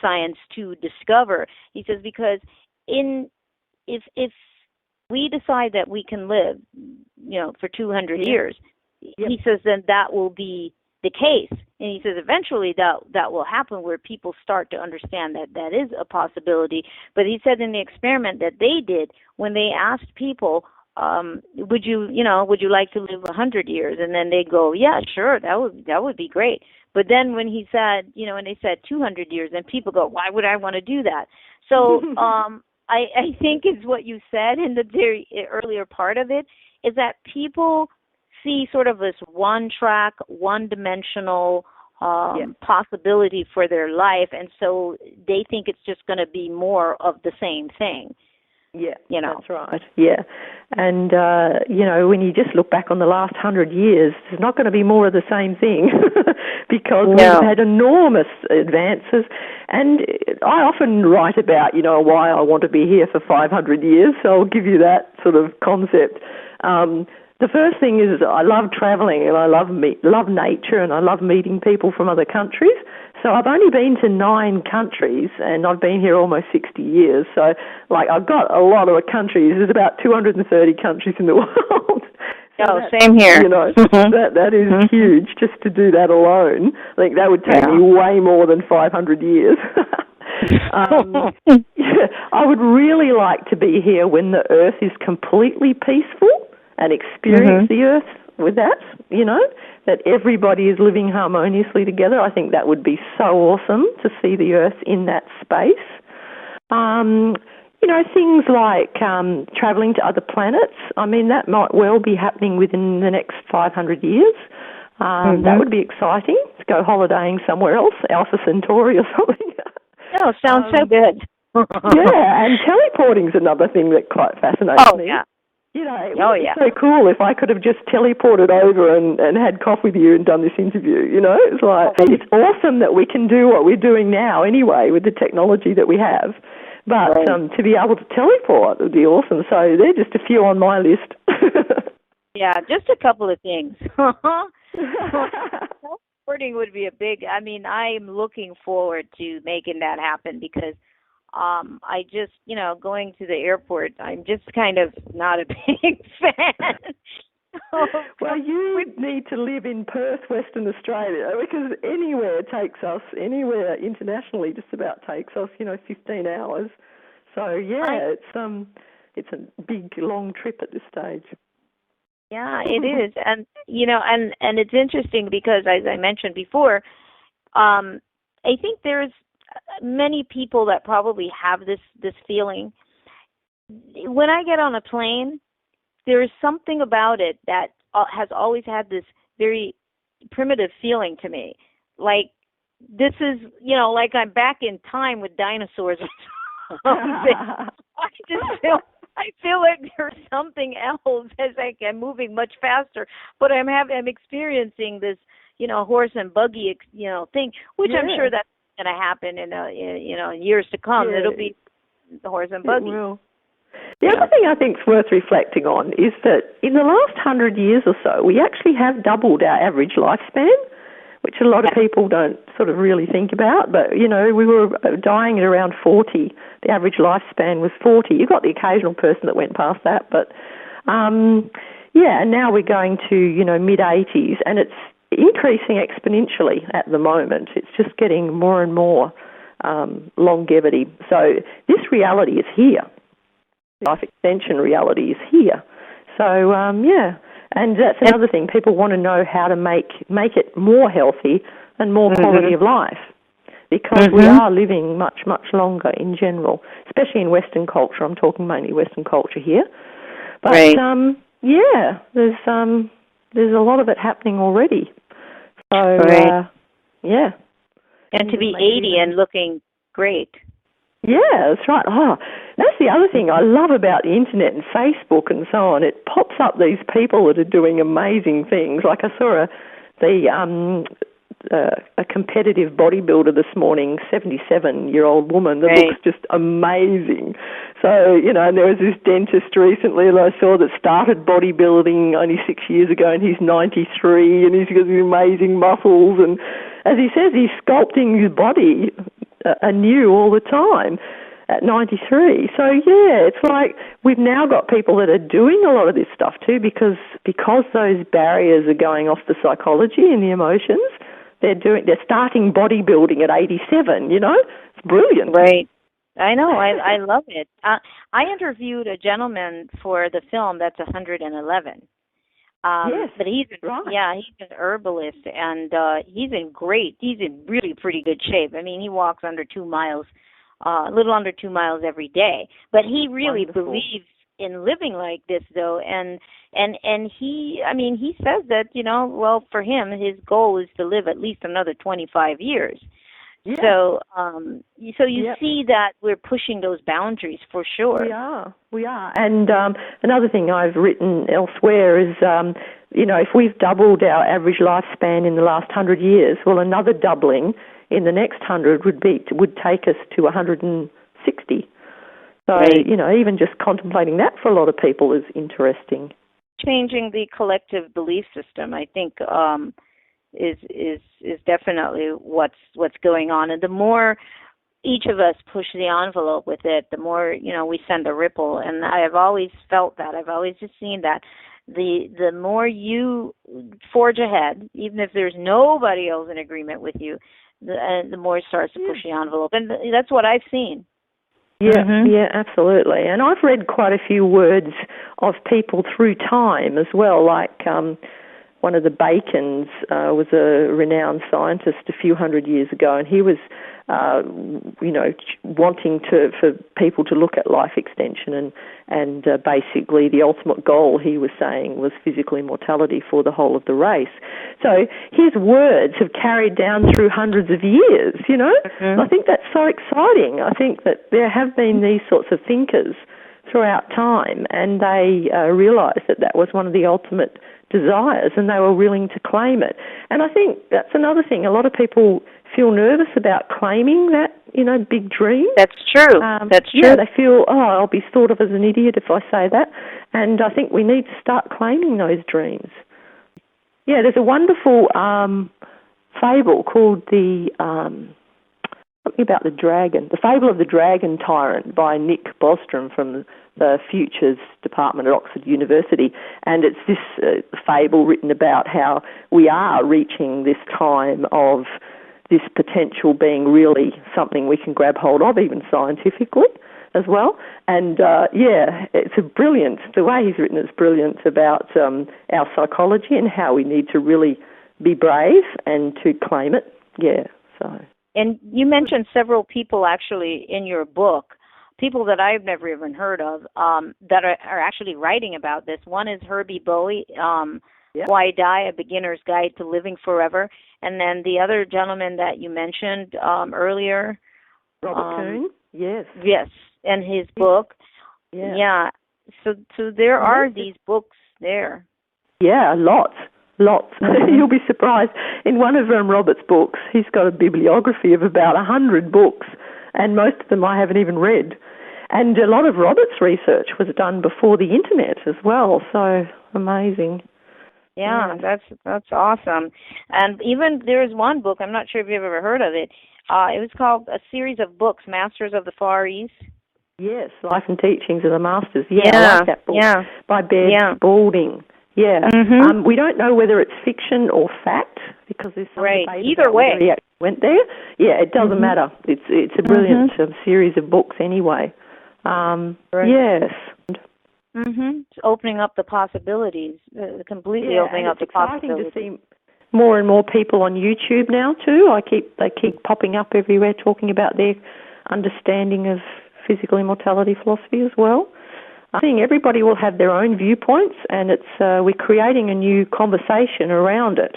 science to discover. He says, because if we decide that we can live, for 200 years, he says, then that will be the case. And he says eventually that will happen, where people start to understand that that is a possibility. But he said in the experiment that they did, when they asked people, would you like to live 100 years? And then they go, yeah, sure, that would be great. But then when he said, when they said 200 years, then people go, why would I want to do that? So I think is what you said in the very earlier part of it, is that people see sort of this one-track, one-dimensional possibility for their life, and so they think it's just going to be more of the same thing. Yeah, that's right. Yeah. And, when you just look back on the last 100 years, there's not going to be more of the same thing because we've had enormous advances. And I often write about, why I want to be here for 500 years, so I'll give you that sort of concept. The first thing is I love travelling, and I love nature, and I love meeting people from other countries. So I've only been to 9 countries, and I've been here almost 60 years. So, I've got a lot of countries. There's about 230 countries in the world. So same here. That is huge, just to do that alone. I think that would take me way more than 500 years. I would really like to be here when the Earth is completely peaceful and experience the Earth with that, that everybody is living harmoniously together. I think that would be so awesome to see the Earth in that space. Things like travelling to other planets, that might well be happening within the next 500 years. That would be exciting, to go holidaying somewhere else, Alpha Centauri or something. Oh, sounds so good. And teleporting's another thing that quite fascinates me. Yeah. It would be so cool if I could have just teleported over and had coffee with you and done this interview, It's it's awesome that we can do what we're doing now anyway with the technology that we have. But to be able to teleport would be awesome. So they're just a few on my list. Yeah, just a couple of things. Teleporting would be a big, I'm looking forward to making that happen, because I just, going to the airport, I'm just kind of not a big fan. Well, you need to live in Perth, Western Australia, because anywhere internationally just about takes us, 15 hours. So, it's a big, long trip at this stage. Yeah, it is. And, and it's interesting because, as I mentioned before, I think there's many people that probably have this feeling. When I get on a plane, there is something about it that has always had this very primitive feeling to me. Like, this is, like I'm back in time with dinosaurs or something. I feel like there's something else, as I'm moving much faster, but I'm experiencing this, horse and buggy, thing, which I'm sure that's going to happen in years to come. It'll be the horse and buggy. It will. The other thing I think is worth reflecting on is that in the last 100 years or so, we actually have doubled our average lifespan, which a lot of people don't sort of really think about. But, we were dying at around 40. The average lifespan was 40. You got the occasional person that went past that. But, and now we're going to, mid-80s, and it's increasing exponentially at the moment. It's just getting more and more longevity. So this reality is here. Life extension reality is here. So, and that's another thing. People want to know how to make it more healthy and more quality of life, because we are living much, much longer in general, especially in Western culture. I'm talking mainly Western culture here. But, there's a lot of it happening already. So, And to be 80 and looking great. Yeah, that's right. Oh, that's the other thing I love about the internet and Facebook and so on. It pops up these people that are doing amazing things. Like I saw the a competitive bodybuilder this morning, 77-year-old woman that looks just amazing. So, you know, and there was this dentist recently that I saw that started bodybuilding only 6 years ago, and he's 93, and he's got these amazing muscles. And as he says, he's sculpting his body anew all the time at 93. So, yeah, it's like we've now got people that are doing a lot of this stuff too because those barriers are going off the psychology and the emotions. They're starting bodybuilding at 87, you know? It's brilliant. Right. I know. I love it. I interviewed a gentleman for the film that's 111. Yes, but he's right. He's an herbalist, and he's in really pretty good shape. I mean, he walks under 2 miles, a little under 2 miles every day. But he really believes in living like this, though, and he says that, you know, well, for him, his goal is to live at least another 25 years. Yeah. So you see that we're pushing those boundaries for sure. We are. And another thing I've written elsewhere is, you know, if we've doubled our average lifespan in the last 100 years, well, another doubling in the next 100 would take us to 160. So, you know, even just contemplating that for a lot of people is interesting. Changing the collective belief system, I think, is definitely what's going on. And the more each of us push the envelope with it, the more, you know, we send a ripple. And I have always felt that. I've always just seen that. The more you forge ahead, even if there's nobody else in agreement with you, the more it starts to push the envelope. And that's what I've seen. Yeah, yeah, absolutely. And I've read quite a few words of people through time as well, like one of the Bacons was a renowned scientist a few hundred years ago, and he was, you know, wanting for people to look at life extension, and basically the ultimate goal, he was saying, was physical immortality for the whole of the race. So his words have carried down through hundreds of years, you know. I think that's so exciting. I think that there have been these sorts of thinkers throughout time, and they realised that that was one of the ultimate desires, and they were willing to claim it. And I think that's another thing. A lot of people feel nervous about claiming that, you know, big dream. That's true. That's true. Yeah, they feel, I'll be thought of as an idiot if I say that. And I think we need to start claiming those dreams. Yeah, there's a wonderful fable called something about the dragon, The Fable of the Dragon Tyrant by Nick Bostrom from the Futures Department at Oxford University. And it's this fable written about how we are reaching this time of this potential being really something we can grab hold of, even scientifically as well. And it's the way he's written it's brilliant about our psychology and how we need to really be brave and to claim it. Yeah, so. And you mentioned several people actually in your book, people that I've never even heard of, that are actually writing about this. One is Herbie Bowie, Why Die? A Beginner's Guide to Living Forever. And then the other gentleman that you mentioned earlier. Robert Kuhn? Yes. Yes, and his book. Yeah. So there are these books there. Yeah, lots. You'll be surprised. In one of Robert's books, he's got a bibliography of about 100 books, and most of them I haven't even read. And a lot of Robert's research was done before the internet as well, so amazing. Yeah, that's awesome. And even there is one book, I'm not sure if you've ever heard of it. It was called a series of books, Masters of the Far East. Yes, Life and Teachings of the Masters. Yeah, I like that book by Barrett Spalding. Yeah. We don't know whether it's fiction or fact because there's some debate either way. Whether he actually went there. Yeah, it doesn't matter. It's a brilliant series of books anyway. Yes. It's opening up the possibilities, completely opening up the possibilities. It's exciting to see more and more people on YouTube now too. They keep popping up everywhere talking about their understanding of physical immortality philosophy as well. I think everybody will have their own viewpoints, and we're creating a new conversation around it.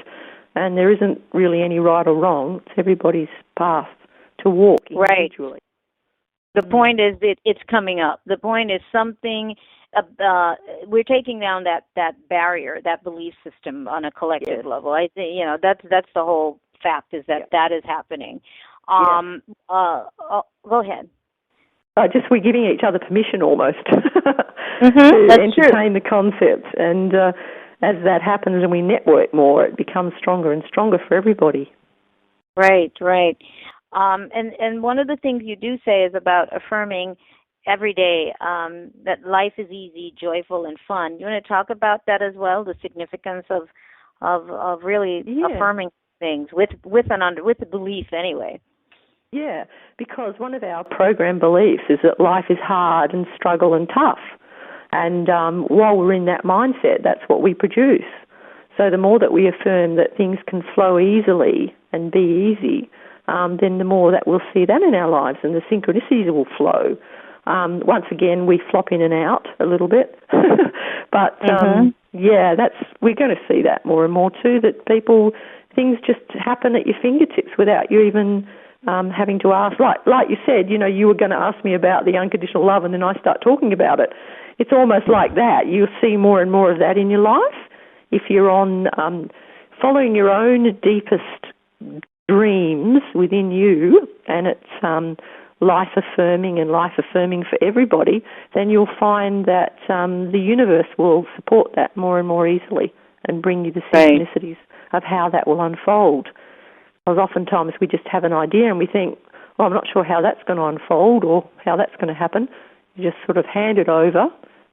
And there isn't really any right or wrong. It's everybody's path to walk individually. The point is that it's coming up. The point is something. We're taking down that barrier, that belief system on a collective level. I think that's the whole fact is that is happening. Go ahead. Just we're giving each other permission almost to entertain the concept. And as that happens and we network more, it becomes stronger and stronger for everybody. Right. And one of the things you do say is about affirming every day that life is easy, joyful, and fun. You want to talk about that as well, the significance of really affirming things with the belief anyway. Yeah, because one of our program beliefs is that life is hard and struggle and tough. And while we're in that mindset, that's what we produce. So the more that we affirm that things can flow easily and be easy, then the more that we'll see that in our lives and the synchronicities will flow. Once again, we flop in and out a little bit. But, we're going to see that more and more too, that things just happen at your fingertips without you even having to ask. Like you said, you were going to ask me about the unconditional love and then I start talking about it. It's almost like that. You'll see more and more of that in your life if you're on following your own deepest dreams within you, and it's life affirming for everybody, then you'll find that the universe will support that more and more easily and bring you the synchronicities of how that will unfold. Because oftentimes we just have an idea and we think, well, I'm not sure how that's going to unfold or how that's going to happen. You just sort of hand it over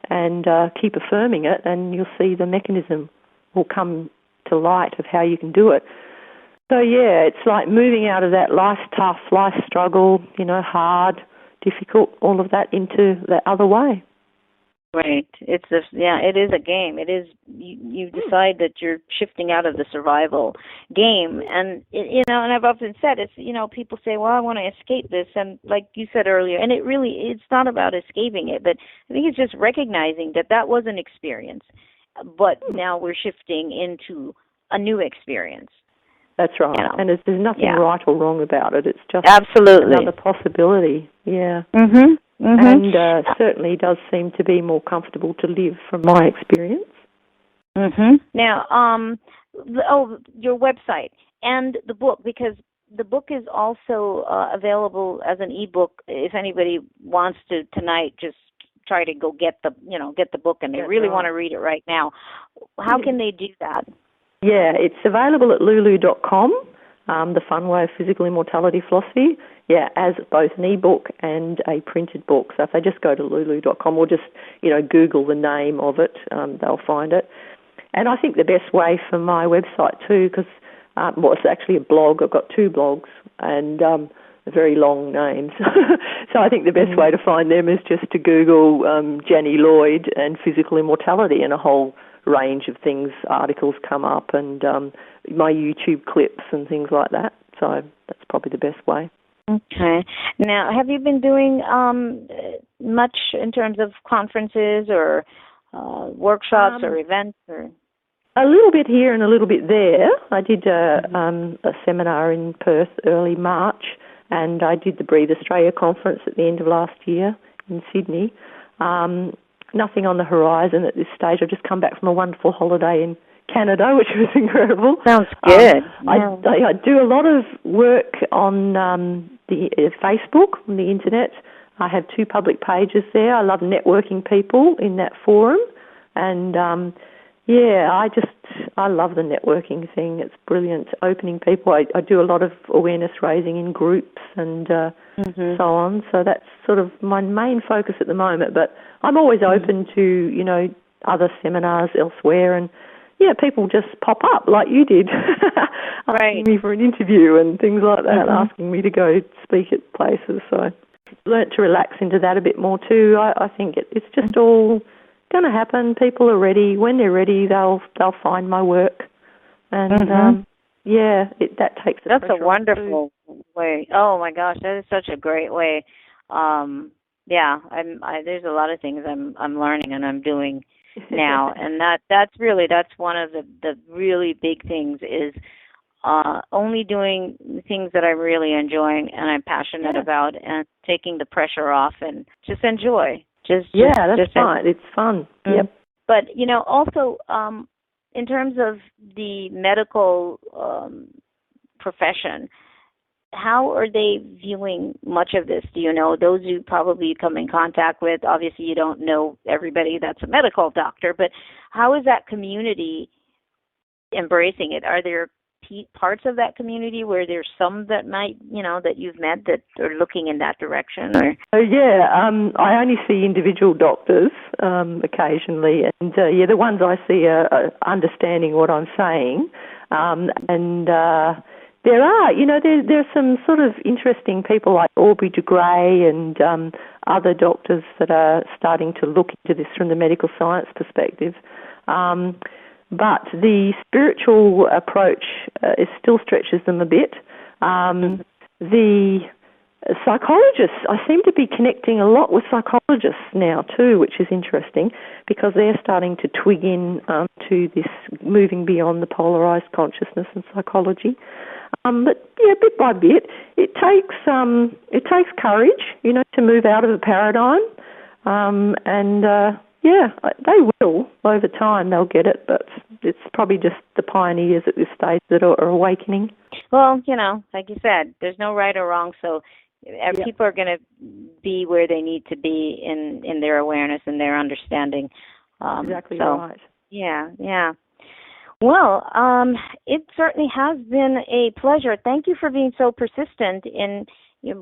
and keep affirming it, and you'll see the mechanism will come to light of how you can do it. So, it's like moving out of that life tough, life struggle, hard, difficult, all of that into the other way. Right. It is a game. It is, you decide that you're shifting out of the survival game. And, and I've often said, it's, people say, well, I want to escape this. And like you said earlier, and it's not about escaping it, but I think it's just recognizing that was an experience. But now we're shifting into a new experience. That's right. And there's nothing right or wrong about it. It's just absolutely another possibility. Yeah. And certainly does seem to be more comfortable to live from my experience. Now, your website and the book, because the book is also available as an ebook. If anybody wants to tonight, just try to go get the book, and they really want to read it right now. How can they do that? Yeah, it's available at lulu.com, The Fun Way of Physical Immortality Philosophy, as both an ebook and a printed book. So if they just go to lulu.com or just, Google the name of it, they'll find it. And I think the best way for my website too, because, it's actually a blog. I've got 2 blogs and very long names. So I think the best way to find them is just to Google Janni Lloyd and physical immortality, and a whole range of things, articles come up, and my YouTube clips and things like that. So that's probably the best way. Okay. Now, have you been doing much in terms of conferences or workshops or events? Or a little bit here and a little bit there. I did a seminar in Perth early March, and I did the Breathe Australia conference at the end of last year in Sydney. Nothing on the horizon at this stage. I've just come back from a wonderful holiday in Canada, which was incredible. Sounds good. I do a lot of work on the Facebook, on the internet. I have 2 public pages there. I love networking people in that forum. And, I love the networking thing. It's brilliant. Opening people. I do a lot of awareness raising in groups and so on. So that's sort of my main focus at the moment. But I'm always open to, other seminars elsewhere, and people just pop up like you did, asking me for an interview and things like that, asking me to go speak at places. So I learnt to relax into that a bit more too. I think it's just all going to happen. People are ready. When they're ready, they'll find my work, and that takes the That's pressure a wonderful way. Oh my gosh, that is such a great way. There's a lot of things I'm learning and I'm doing now, and that's one of the really big things is only doing things that I'm really enjoying and I'm passionate about, and taking the pressure off and just enjoy. That's fine. It's fun. Yep. But also in terms of the medical profession, how are they viewing much of this? Do you know? Those you probably come in contact with, obviously you don't know everybody that's a medical doctor, but how is that community embracing it? Are there parts of that community where there's some that might, that you've met that are looking in that direction? Or? I only see individual doctors occasionally, and the ones I see are understanding what I'm saying, and there are, there are some sort of interesting people like Aubrey de Grey and other doctors that are starting to look into this from the medical science perspective. But the spiritual approach still stretches them a bit. The psychologists, I seem to be connecting a lot with psychologists now too, which is interesting because they're starting to twig in to this moving beyond the polarized consciousness and psychology. But yeah, bit by bit, it takes courage, to move out of the paradigm, they will over time. They'll get it, but it's probably just the pioneers at this stage that are awakening. Well, like you said, there's no right or wrong, so people are going to be where they need to be in their awareness and their understanding. Exactly right. Yeah. Well, it certainly has been a pleasure. Thank you for being so persistent in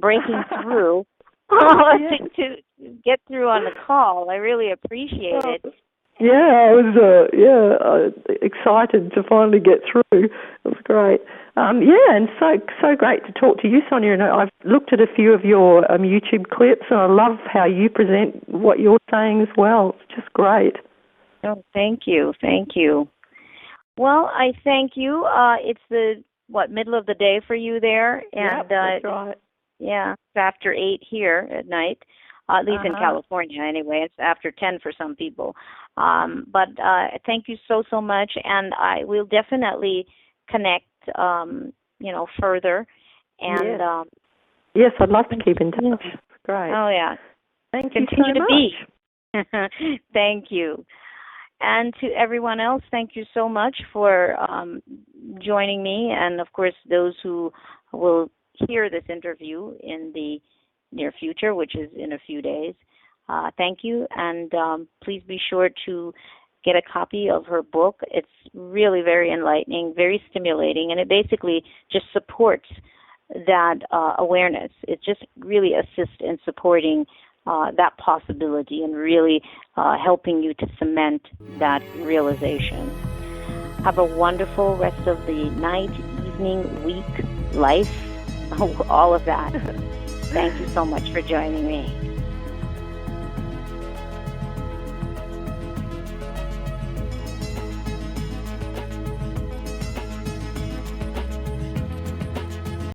breaking through to get through on the call. I really appreciate it. Yeah, I was excited to finally get through. It was great. And so great to talk to you, Sonia. And I've looked at a few of your YouTube clips, and I love how you present what you're saying as well. It's just great. Oh, thank you. Well, I thank you. It's the middle of the day for you there, and that's right. Yeah, it's after 8 here at night. At least in California, anyway. It's after 10 for some people. But thank you so much, and I will definitely connect, further. And yes, I'd love to keep in touch. Great. Oh yeah. Thank you so much. Thank you. And to everyone else, thank you so much for joining me, and of course those who will hear this interview in the near future, which is in a few days. Thank you, and please be sure to get a copy of her book. It's really very enlightening, very stimulating, and it basically just supports that awareness. It just really assists in supporting that possibility and really helping you to cement that realization. Have a wonderful rest of the night, evening, week, life, all of that. Thank you so much for joining me.